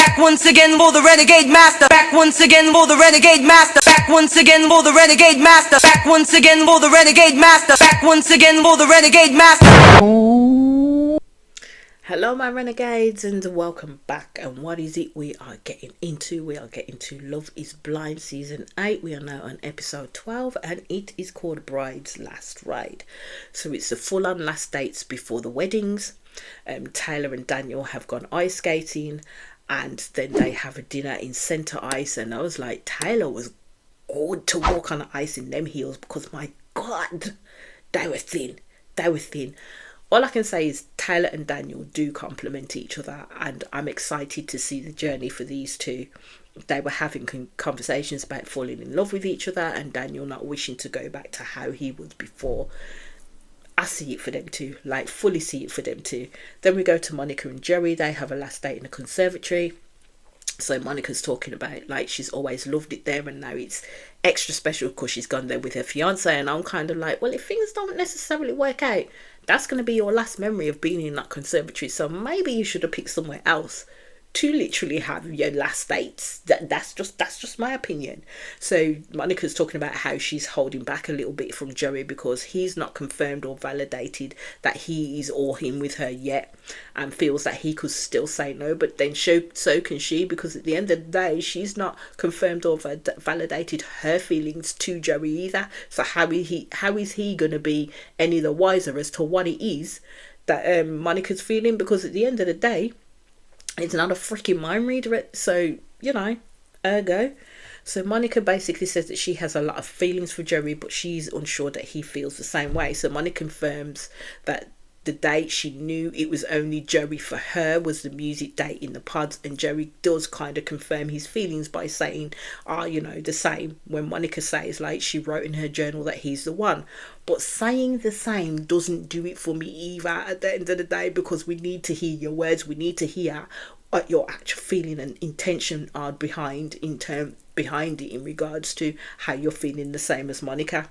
Back once again for the renegade master. Back once again for the renegade master. Back once again for the renegade master. Back once again for the renegade master. Back once again for the renegade master. Hello my renegades and welcome back. And what is it we are getting into? We are getting to Love is Blind season 8. We are now on episode 12 and it is called Bride's Last Ride. So it's the full on last dates before the weddings. Taylor and Daniel have gone ice skating and then they have a dinner in Center Ice, and I was like, Taylor was good to walk on the ice in them heels because my god, they were thin. All I can say is Taylor and Daniel do complement each other, and I'm excited to see the journey for these two. They were having conversations about falling in love with each other and Daniel not wishing to go back to how he was before. I see it for them too, like fully see it for them too. Then we go to Monica and Joey. They have a last date in a conservatory. So Monica's talking about like she's always loved it there and now it's extra special because she's gone there with her fiance, and I'm kind of like, well, if things don't necessarily work out, that's going to be your last memory of being in that conservatory, so maybe you should have picked somewhere else to literally have your last dates. That's just my opinion. So Monica's talking about how she's holding back a little bit from Joey because he's not confirmed or validated that he is all in with her yet, and feels that he could still say no, but then so can she, because at the end of the day she's not confirmed or validated her feelings to Joey either. So how is he going to be any the wiser as to what it is that Monica's feeling? Because at the end of the day it's not a freaking mind reader, so, you know, ergo. So Monica basically says that she has a lot of feelings for Joey, but she's unsure that he feels the same way. So Monica confirms that the date she knew it was only Joey for her was the music date in the pods, and Joey does kind of confirm his feelings by saying, you know, the same, when Monica says like she wrote in her journal that he's the one. But saying the same doesn't do it for me either at the end of the day, because we need to hear your words, we need to hear what your actual feeling and intention are behind it in regards to how you're feeling the same as Monica.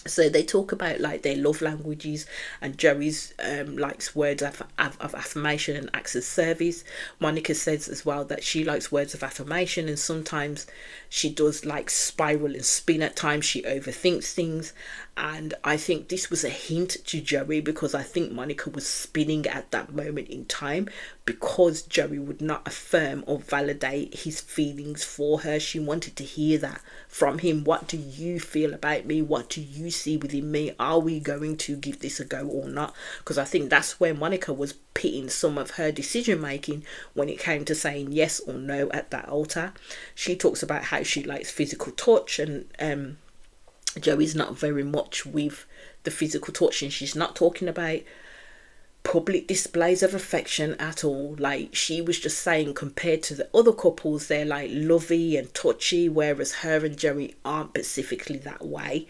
So they talk about like their love languages, and Joey's likes words of affirmation and acts of service. Monica says as well that she likes words of affirmation, and sometimes she does like spiral and spin at times. She overthinks things, and I think this was a hint to Joey, because I think Monica was spinning at that moment in time because Joey would not affirm or validate his feelings for her. She wanted to hear that from him. What do you feel about me? What do you see within me? Are we going to give this a go or not? Because I think that's where Monica was pitting some of her decision making when it came to saying yes or no at that altar. She talks about how she likes physical touch, and Joey's not very much with the physical touch, and she's not talking about public displays of affection at all. Like, she was just saying compared to the other couples, they're like lovey and touchy, whereas her and Joey aren't specifically that way.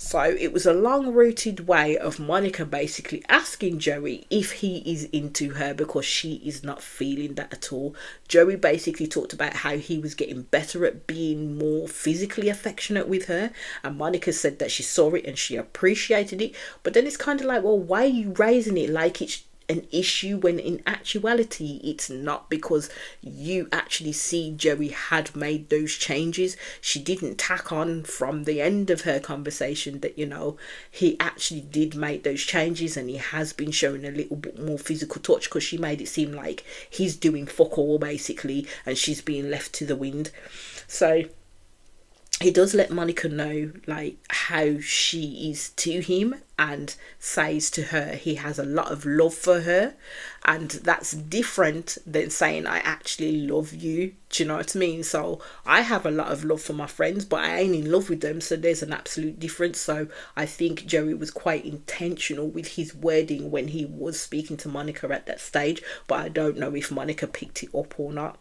So it was a long-rooted way of Monica basically asking Joey if he is into her, because she is not feeling that at all. Joey basically talked about how he was getting better at being more physically affectionate with her, and Monica said that she saw it and she appreciated it. But then it's kind of like, well, why are you raising it like it's an issue when in actuality it's not, because you actually see Joey had made those changes. She didn't tack on from the end of her conversation that, you know, he actually did make those changes and he has been showing a little bit more physical touch, because she made it seem like he's doing fuck all basically and she's being left to the wind. So he does let Monica know like how she is to him, and says to her he has a lot of love for her, and that's different than saying I actually love you. Do you know what I mean? So I have a lot of love for my friends, but I ain't in love with them, so there's an absolute difference. So I think Joey was quite intentional with his wording when he was speaking to Monica at that stage, but I don't know if Monica picked it up or not.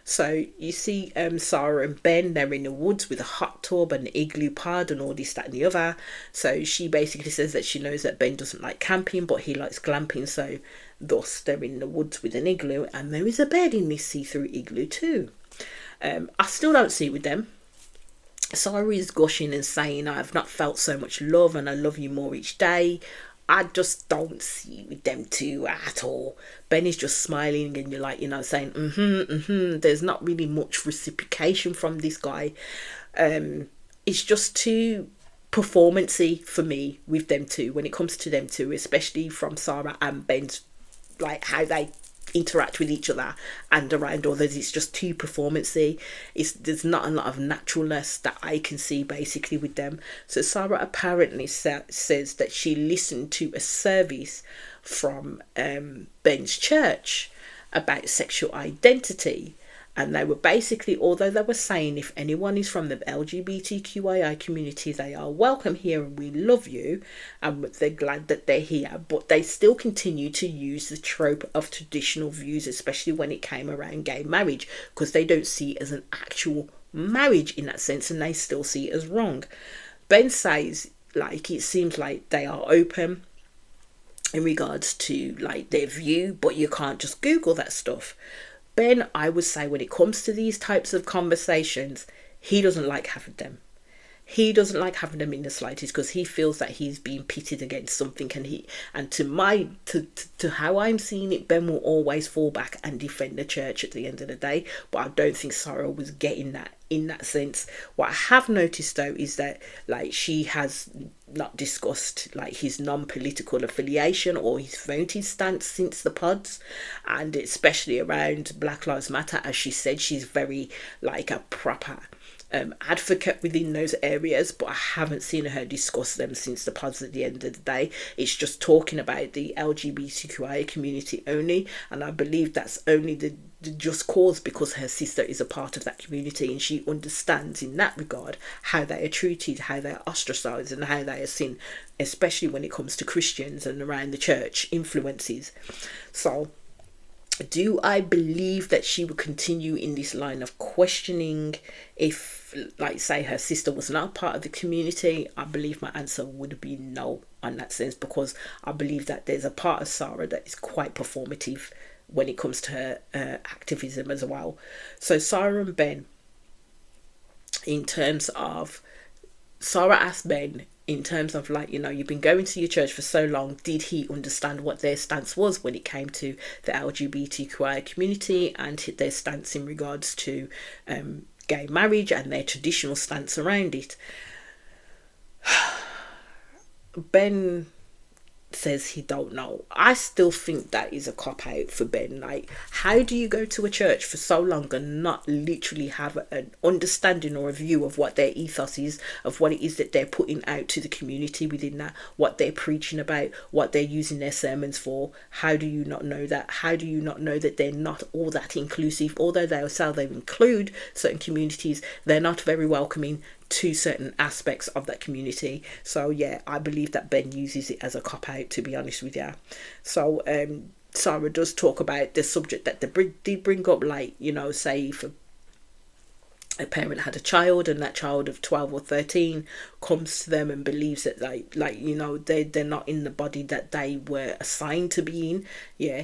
So you see Sarah and Ben, they're in the woods with a hot tub and an igloo pod and all this, that and the other. So she basically says that she knows that Ben doesn't like camping, but he likes glamping, so thus they're in the woods with an igloo, and there is a bed in this see-through igloo too. I still don't see it with them. Sarah is gushing and saying, I have not felt so much love and I love you more each day. I just don't see with them two at all. Ben is just smiling and you're like, saying, there's not really much reciprocation from this guy. It's just too performancy for me with them two when it comes to them two, especially from Sarah and Ben's, like how they interact with each other and around others. It's just too performancy. There's not a lot of naturalness that I can see basically with them. So Sarah apparently says that she listened to a service from Ben's church about sexual identity, and they were basically, although they were saying if anyone is from the LGBTQIA community, they are welcome here and we love you and they're glad that they're here, but they still continue to use the trope of traditional views, especially when it came around gay marriage, because they don't see it as an actual marriage in that sense and they still see it as wrong. Ben says, like, it seems like they are open in regards to like their view, but you can't just Google that stuff. Ben, I would say, when it comes to these types of conversations, he doesn't like having them. He doesn't like having them in the slightest because he feels that he's being pitted against something, and to how I'm seeing it, Ben will always fall back and defend the church at the end of the day. But I don't think Sarah was getting that in that sense. What I have noticed though is that like she has not discussed like his non-political affiliation or his voting stance since the pods, and especially around Black Lives Matter. As she said, she's very like a proper advocate within those areas, but I haven't seen her discuss them since the pods at the end of the day. It's just talking about the LGBTQIA community only, and I believe that's only the just cause because her sister is a part of that community and she understands in that regard how they are treated, how they are ostracized and how they are seen, especially when it comes to Christians and around the church influences. So do I believe that she would continue in this line of questioning if, like, say her sister was not part of the community? I believe my answer would be no on that sense, because I believe that there's a part of Sarah that is quite performative when it comes to her activism as well. So Sarah and Ben, in terms of, Sarah asked Ben, in terms of like, you've been going to your church for so long, did he understand what their stance was when it came to the LGBTQI community and their stance in regards to gay marriage and their traditional stance around it? Ben says he don't know. I still think that is a cop-out for Ben. Like, how do you go to a church for so long and not literally have an understanding or a view of what their ethos is, of what it is that they're putting out to the community within that, what they're preaching about, what they're using their sermons for? How do you not know that? How do you not know that they're not all that inclusive? Although they'll say they include certain communities, they're not very welcoming to certain aspects of that community. So yeah, I believe that Ben uses it as a cop-out, to be honest with you. So Sarah does talk about the subject that they did bring up, like, say if a parent had a child and that child of 12 or 13 comes to them and believes that they're not in the body that they were assigned to be in. Yeah,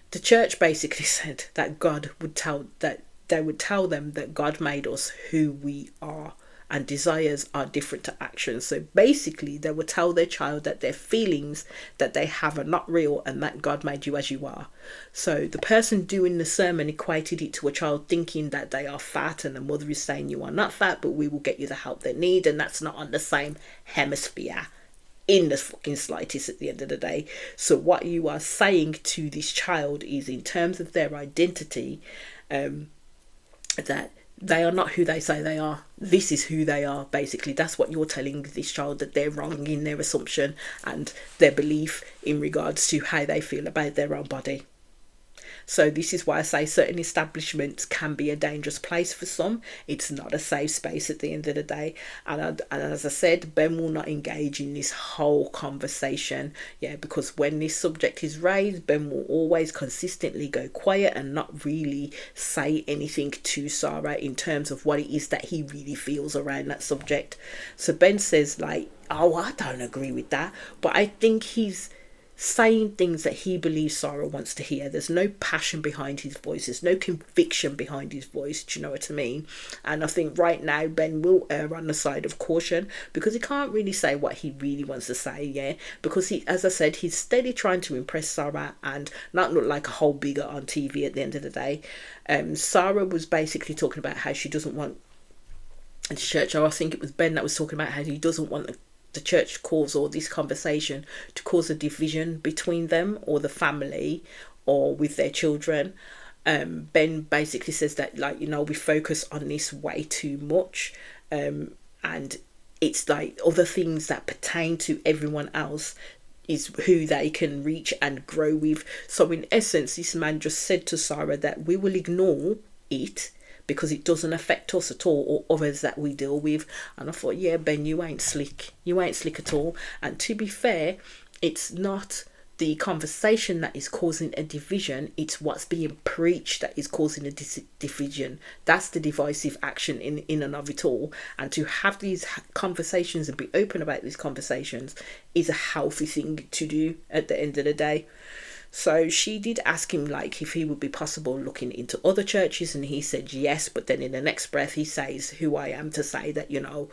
the church basically said that God would tell that they would tell them that God made us who we are, and desires are different to actions. So basically they would tell their child that their feelings that they have are not real and that God made you as you are. So the person doing the sermon equated it to a child thinking that they are fat, and the mother is saying you are not fat, but we will get you the help they need, and that's not on the same hemisphere in the fucking slightest at the end of the day. So what you are saying to this child is, in terms of their identity, that they are not who they say they are. This is who they are, basically. That's what you're telling this child, that they're wrong in their assumption and their belief in regards to how they feel about their own body. So this is why I say certain establishments can be a dangerous place for some. It's not a safe space at the end of the day. And as I said, Ben will not engage in this whole conversation. Yeah, because when this subject is raised, Ben will always consistently go quiet and not really say anything to Sarah in terms of what it is that he really feels around that subject. So Ben says like, oh, I don't agree with that. But I think he's saying things that he believes Sarah wants to hear. There's no passion behind his voice. There's no conviction behind his voice. Do you know what I mean? And I think right now Ben will err on the side of caution because he can't really say what he really wants to say, yeah? Because he, as I said, he's steadily trying to impress Sarah and not look like a whole bigger on TV at the end of the day. Sarah was basically talking about how she doesn't want the church, or I think it was Ben that was talking about how he doesn't want the church cause all this conversation to cause a division between them or the family or with their children. Ben basically says that, like, you know, we focus on this way too much, and it's like other things that pertain to everyone else is who they can reach and grow with. So in essence, this man just said to Sarah that we will ignore it because it doesn't affect us at all or others that we deal with. And I thought, yeah, Ben, you ain't slick. You ain't slick at all. And to be fair, it's not the conversation that is causing a division, it's what's being preached that is causing a division. That's the divisive action in and of it all. And to have these conversations and be open about these conversations is a healthy thing to do at the end of the day. So she did ask him, like, if he would be possible looking into other churches, and he said yes, but then in the next breath he says, who I am to say that, you know,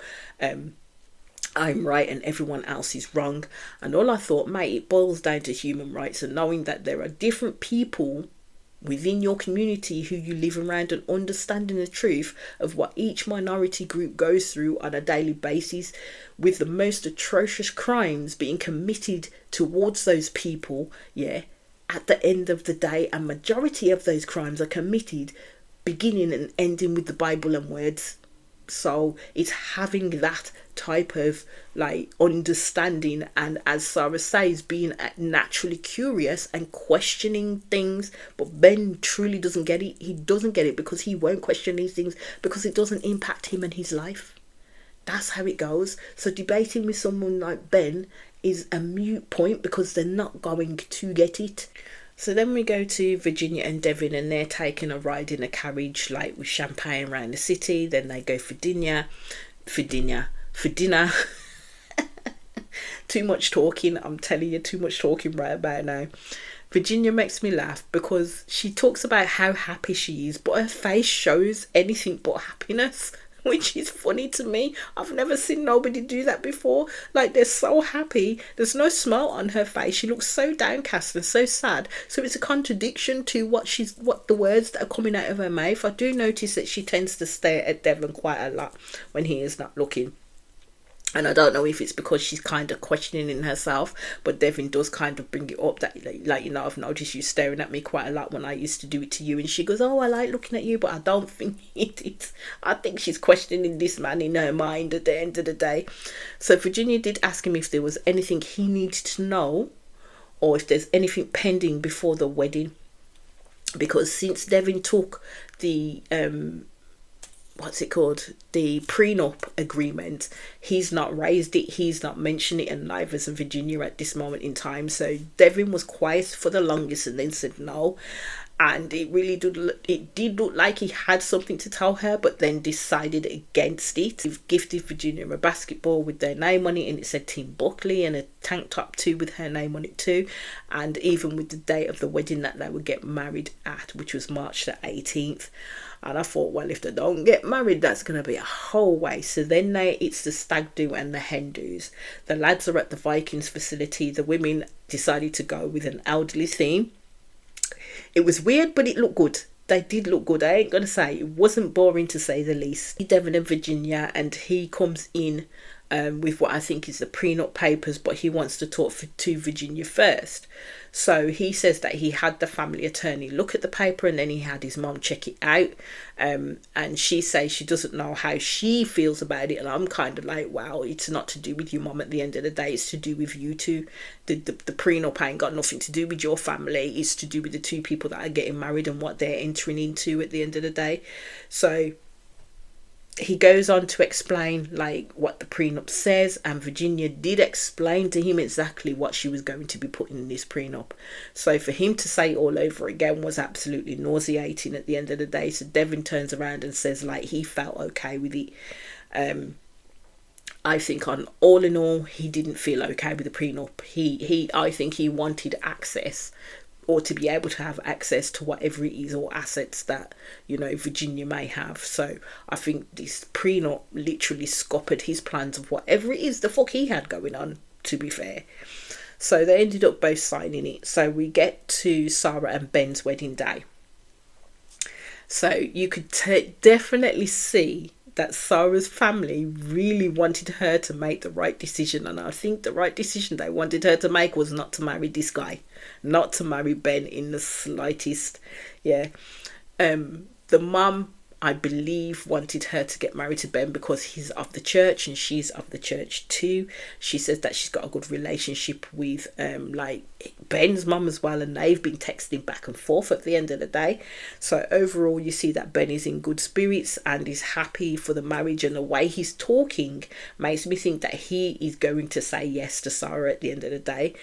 I'm right and everyone else is wrong. And all I thought, mate, it boils down to human rights and knowing that there are different people within your community who you live around and understanding the truth of what each minority group goes through on a daily basis, with the most atrocious crimes being committed towards those people, yeah, at the end of the day. A majority of those crimes are committed beginning and ending with the Bible and words. So it's having that type of like understanding, and as Sarah says, being naturally curious and questioning things. But Ben truly doesn't get it. He doesn't get it because he won't question these things because it doesn't impact him and his life. That's how it goes. So debating with someone like Ben is a moot point because they're not going to get it. So then we go to Virginia and Devin, and they're taking a ride in a carriage, like with champagne around the city. Then they go for dinner. Too much talking, I'm telling you, too much talking right about now. Virginia makes me laugh because she talks about how happy she is, but her face shows anything but happiness, which is funny to me. I've never seen nobody do that before. Like, they're so happy. There's no smile on her face. She looks so downcast and so sad. So it's a contradiction to what the words that are coming out of her mouth. I do notice that she tends to stare at Devon quite a lot when he is not looking. And I don't know if it's because she's kind of questioning herself, but Devin does kind of bring it up that, like, you know, I've noticed you staring at me quite a lot when I used to do it to you. And she goes, oh, I like looking at you, but I don't think it is. I think she's questioning this man in her mind at the end of the day. So Virginia did ask him if there was anything he needed to know or if there's anything pending before the wedding. Because since Devin took the the prenup agreement, he's not raised it, he's not mentioned it, and neither has Virginia at this moment in time. So Devin was quiet for the longest and then said no, and it did look like he had something to tell her, but then decided against it. He gifted Virginia a basketball with their name on it, and it said Team Buckley, and a tank top too with her name on it too, and even with the date of the wedding that they would get married at, which was March the 18th. And I thought, well, if they don't get married, that's going to be a whole way. So then it's the stag do and the hen do's. The lads are at the Vikings facility. The women decided to go with an elderly theme. It was weird, but it looked good. They did look good. I ain't going to say. It wasn't boring, to say the least. Devin and Virginia, and he comes in with what I think is the prenup papers, but he wants to talk to Virginia first. So he says that he had the family attorney look at the paper, and then he had his mom check it out. And she says she doesn't know how she feels about it. And I'm kind of like, wow, it's not to do with your mom at the end of the day. It's to do with you two. The prenup ain't got nothing to do with your family. It's to do with the two people that are getting married and what they're entering into at the end of the day. So he goes on to explain like what the prenup says, and Virginia did explain to him exactly what she was going to be putting in this prenup. So for him to say it all over again was absolutely nauseating at the end of the day. So Devin turns around and says like he felt okay with it. I think on all in all, he didn't feel okay with the prenup. I think he wanted access, or to be able to have access to whatever it is, or assets that, you know, Virginia may have. So I think this prenup literally scuppered his plans of whatever it is the fuck he had going on, to be fair. So they ended up both signing it. So we get to Sarah and Ben's wedding day. So you could definitely see that Sarah's family really wanted her to make the right decision. And I think the right decision they wanted her to make was not to marry this guy. Not to marry Ben in the slightest. Yeah. The mum, I believe, wanted her to get married to Ben because he's of the church and she's of the church too. She says that she's got a good relationship with like Ben's mum as well, and they've been texting back and forth at the end of the day. So overall, you see that Ben is in good spirits and is happy for the marriage, and the way he's talking makes me think that he is going to say yes to Sarah at the end of the day.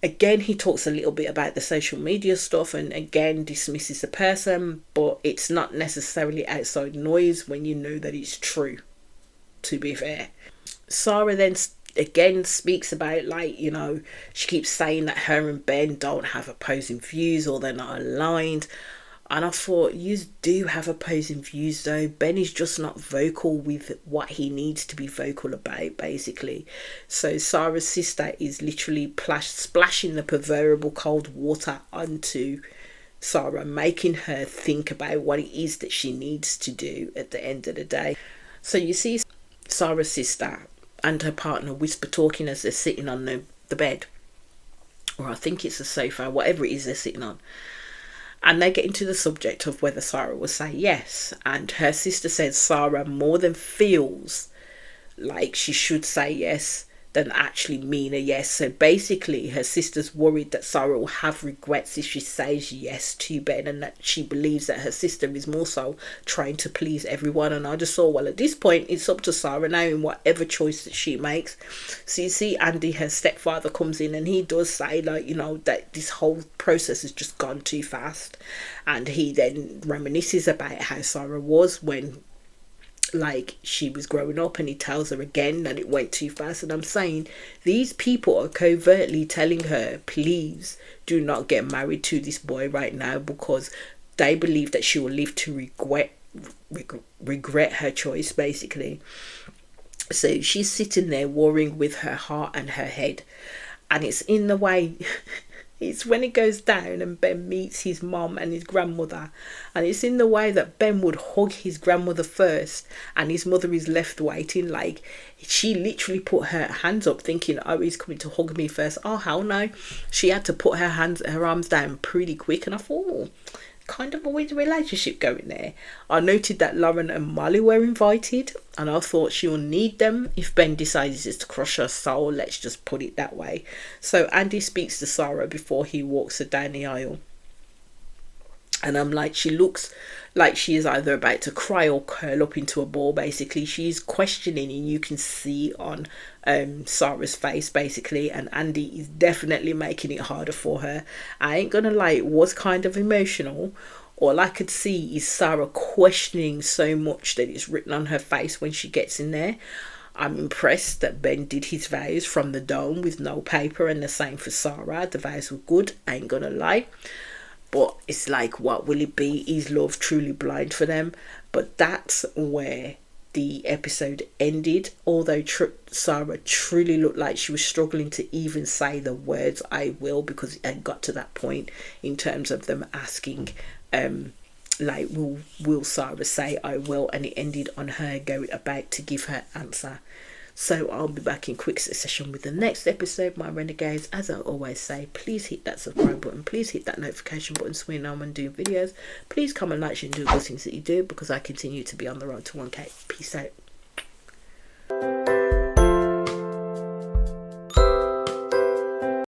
Again, he talks a little bit about the social media stuff and again dismisses the person, but it's not necessarily outside noise when you know that it's true, to be fair. Sarah then again speaks about, like, you know, she keeps saying that her and Ben don't have opposing views or they're not aligned. And I thought, you do have opposing views though. Ben is just not vocal with what he needs to be vocal about, basically. So Sarah's sister is literally splashing the proverbial cold water onto Sarah, making her think about what it is that she needs to do at the end of the day. So you see Sarah's sister and her partner whisper talking as they're sitting on the bed. Or I think it's a sofa, whatever it is they're sitting on. And they get into the subject of whether Sarah will say yes. And her sister says Sarah more than feels like she should say yes than actually mean a yes. So basically, her sister's worried that Sarah will have regrets if she says yes to Ben, and that she believes that her sister is more so trying to please everyone. And I just thought, well, at this point, it's up to Sarah now in whatever choice that she makes. So you see Andy, her stepfather, comes in and he does say, like, you know, that this whole process has just gone too fast. And he then reminisces about how Sarah was when, like, she was growing up, and he tells her again that it went too fast. And I'm saying these people are covertly telling her, please do not get married to this boy right now, because they believe that she will live to regret her choice, basically. So she's sitting there warring with her heart and her head, and it's in the way it's when it goes down and Ben meets his mom and his grandmother, and it's in the way that Ben would hug his grandmother first and his mother is left waiting. Like, she literally put her hands up thinking, oh, he's coming to hug me first. Oh, hell no. She had to put her arms down pretty quick, and I thought, oh, kind of a weird relationship going there. I noted that Lauren and Molly were invited, and I thought she will need them if Ben decides to crush her soul, let's just put it that way. So Andy speaks to Sarah before he walks her down the aisle, and I'm like, she looks like she is either about to cry or curl up into a ball, basically. She's questioning, and you can see on Sarah's face, basically, and Andy is definitely making it harder for her. I ain't gonna lie, it was kind of emotional. All I could see is Sarah questioning so much that it's written on her face when she gets in there. I'm impressed that Ben did his vows from the dome with no paper, and the same for Sarah. The vows were good, I ain't gonna lie. But it's like, what will it be? Is love truly blind for them? But that's where the episode ended. Although Sarah truly looked like she was struggling to even say the words I will, because it had got to that point in terms of them asking, like, will Sarah say I will? And it ended on her going about to give her answer. So I'll be back in quick succession with the next episode, my renegades. As I always say, please hit that subscribe button. Please hit that notification button so we know when I'm doing videos. Please comment, like, and do the things that you do, because I continue to be on the road to 1K. Peace out.